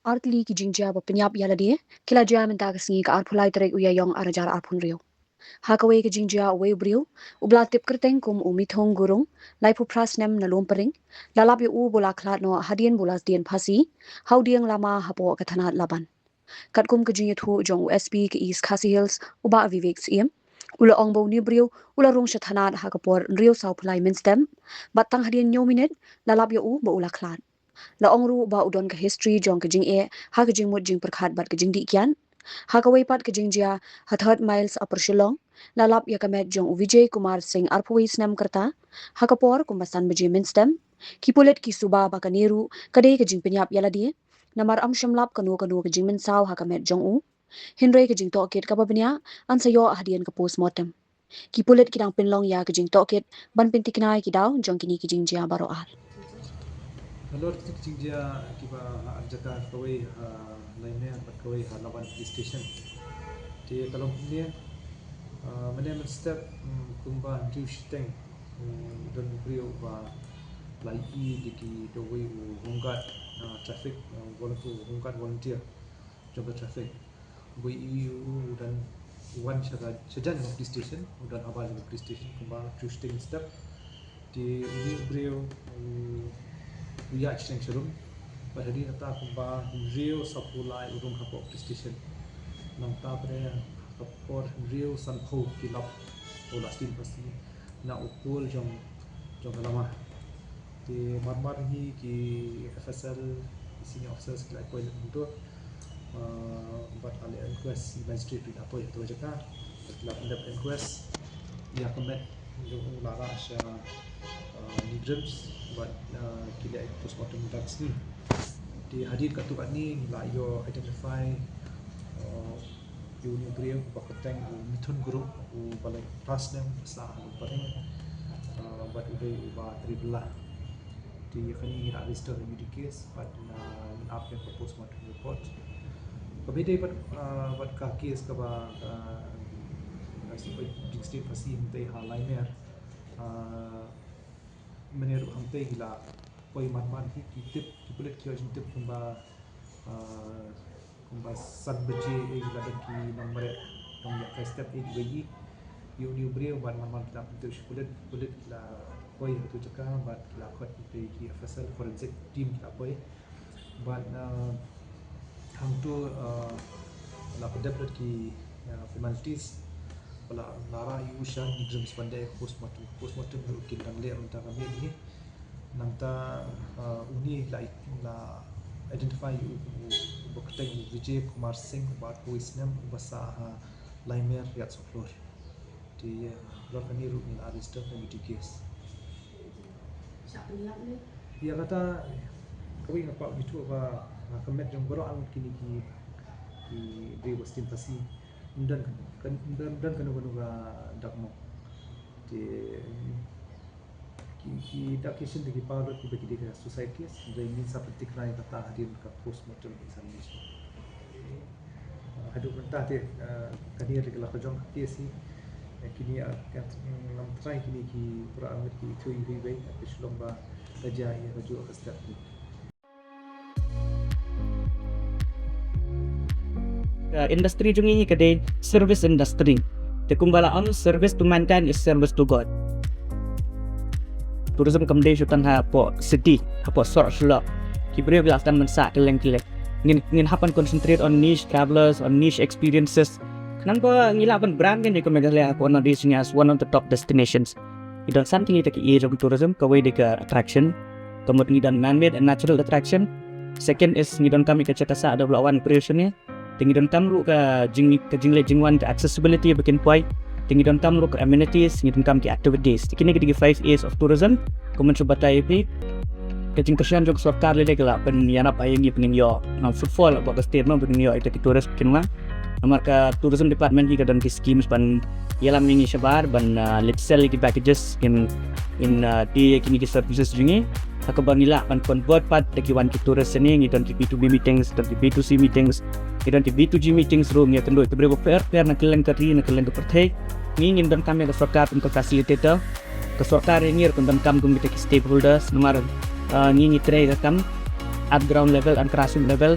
Artli ki Jingjia Pyniap Ïalade, kila jia Mynta ke Sngi ke arpulai terek uyayong arajar arpun rio. Hakaway ke Jingjia Uwei brio, ubla tip kerteng kum umithong gurung, laipu prasnem na lumpering, lalap yu bola klat no hadien bolas dien pasi, haudiang lama Hapoh ke Thanat Laban. Kat kum ke jingïathuh jong USP ke East Khasi Hills, uba vivek siem, ula ongbo ni brio, ula rung shathanat hakapor rio sau pulai minstem, batang hadien nyominit, lalap yu bo ula klat. La ongru ba udon ke history jong ke jing ha ke jing mut jing perkhat bat ke jing di kian ha ke pat ke Jingjia Hajuh miles Khubor Shillong la lap ya kamet jong Vijay Kumar Singh arpui snam kerta ha ke por kumbasan beji minstem ki pulet ki suba ba kaniru kade ke jing Pyniap Ïalade namar am shamlap kanu ke jing minsau ha kamet jong hinre ke jing toket ka bniah an sayo hadian ke postmortem ki pulet kidang pinlong ya ke jing toket ban pintiknai ki daw jong kini ke Jingjia baro al. Hello, Jingjia kiba arjaka kawai lainnya kawai Laban police station. Di kalau ni mana step kumba jushiteng dan brio ba lai diki doi hungkat traffic volunteer jaga traffic bui dan wan sejan police station dan abal police station kumba jushiteng step di brio Uya Cheng Shalom, pada hari nata kumba Rio Sapulai Urung Hapoh Police Station. Nongta pada Khubor Rio Sanpoh kilap olah stin pasti na ukul jong lama. Di marmar hi ki FSL senior officers kelai koi untuk buat alih inquest magistrate di Hapoh itu aja kan. Kelap inquest ia komet jong lara sya negligence buat kila postmortem drugs ni di hadir kat tempat ni la yo identify you ni brio bakateng mithun group balai pasnem sa paling buat udah ubah tribelah di kini ira register di case but up ke postmortem report kebeda buat ka case ke ba state pasti minta hal lainnya menurut hamte gila koi man ki tip kulit kyo tip kumba san beje gila ki nomor ya step bagi you new brio ban man kita untuk kulit la koi tu cakap bat la kot ki FSL forensic team kita koi ban ham tu la pedap ki formalities wala lara yushan exams pandai postmortem kin dan le mentah kami ni nanta uni la identify bokateng Vijay Kumar Singh bat voice name basa laimer riat soplor di lor kami ru ni register committee case ya kata kami ngapa gitu ba kemet jong boro ang kini ki beri wastin pasi dan kanu ga dakmo di ki dakishin di power ki bagi di societies dari min seperti krai kata hadir ke postmortem examination hadu mentah te kadir di kelak jong kesi kini akan lam try kini ki pura amit ki thui ribai Shillong ba Jaintia Hajuh ke step ni industry jung ini kedai service industry. Tekumbala on service to mankind is service to God. Tourism kamdei syutan Hapoh city, Hapoh sorkar. Kibrio akan mensak kylleng. Ngin hapan concentrate on niche travelers, on niche experiences. Kenapa ngilapan brand kan di Meghalaya one of these as one of the top destinations. Idan something itu ki age of tourism kawai deka attraction. Kemudian idan man-made and natural attraction. Second is ngidan kami ke cakasa ada belawan creationnya. Tinggi dan tamru ke jingwan ke accessibility bikin point. Tinggi dan tamru ke amenities, tinggi dan kam ke activities. Kini kita 5 A's of tourism. Kemudian coba tayo ini. Kecing kesian juga sorkar lele kelak pen yana payengi penin yo. Footfall buat statement penin yo itu turis bikin mah. Nomor ke tourism department juga dan schemes ban ialam ini sebar ban let's sell ki packages in di kini ki services jungi. Akaban nila ban convert part deki wan ki tourist ni ngiton ki B2B meetings dan ki B2C meetings idan ki B2G meetings room ya kendo itu berapa fair na kylleng kari na kylleng perthai ngin dan kami ke sorkar untuk facilitator ke sorkar ini dan kami kumite ki stakeholders nomor ngin tray kam at ground level and grassroots level